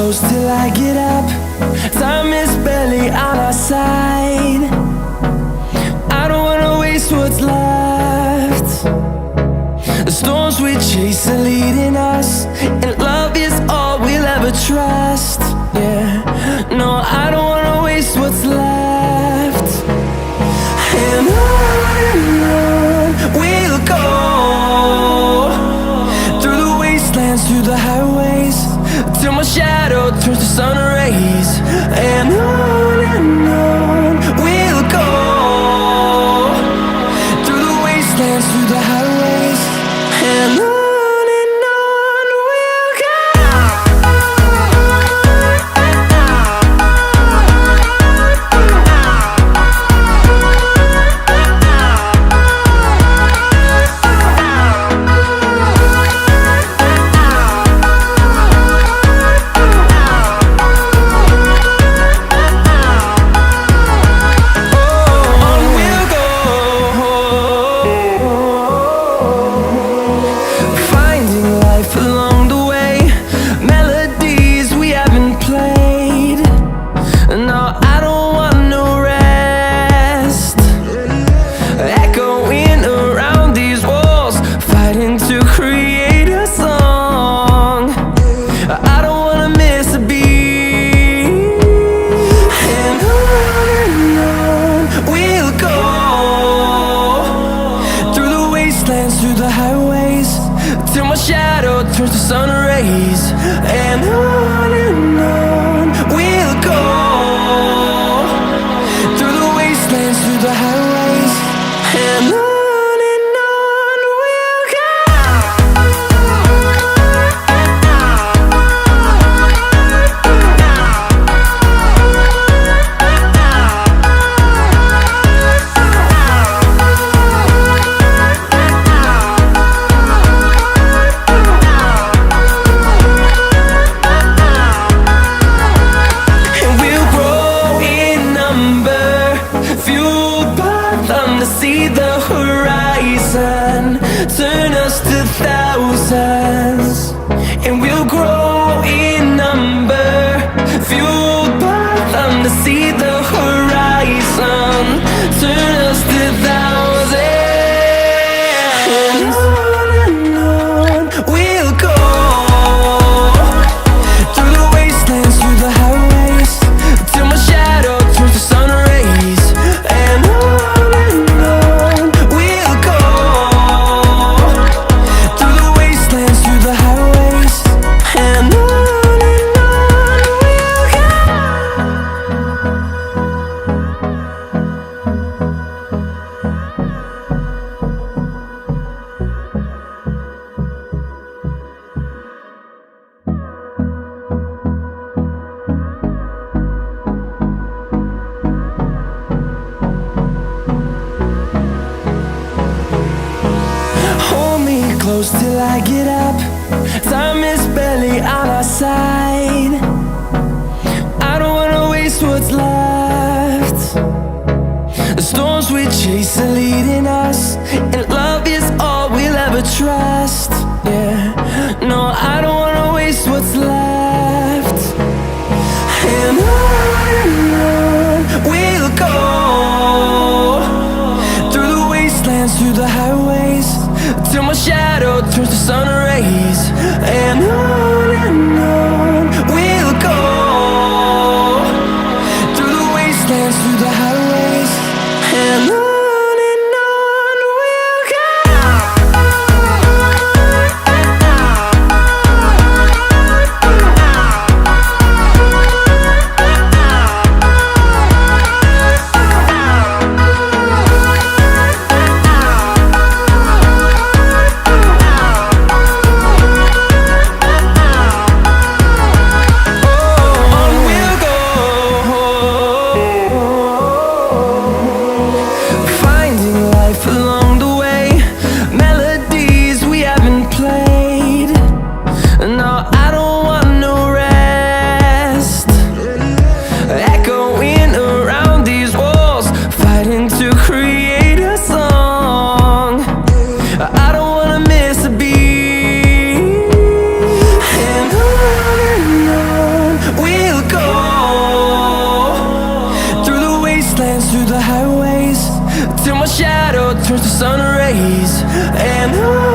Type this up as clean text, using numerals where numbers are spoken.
close till I get up. Time is barely on our side. I don't wanna waste what's left. The storms we chase are leading us, and love is all we'll ever trust. Yeah, no, I don't wanna waste what's left. And on we'll go, through the wastelands, through the highways, till my shadow turns to sun rays. And on we'll go, through the wastelands, through the highways, and on. Through the highways, till my shadow turns to sun rays. And on we'll go, through the wastelands, through the highways, and on we'll go. See the horizon turn us to thousands, and we'll grow in number, fueled by them. To see the horizon turn us to thousands, and on we'll go, through the wastelands, through the highways, till my shadow turns to sun rays. And close till I get up. Time is barely on our side. I don't wanna waste what's left. The storms we chase are leading us, and love is all we'll ever trust. Yeah, no, I don't wanna waste what's left. And on we'll go, through the wastelands, through the highways, till my shadow turns to sun rays. And on we'll go, through the wastelands, through the highways, and on. We'll go. through the highways till my shadow turns to sun rays. And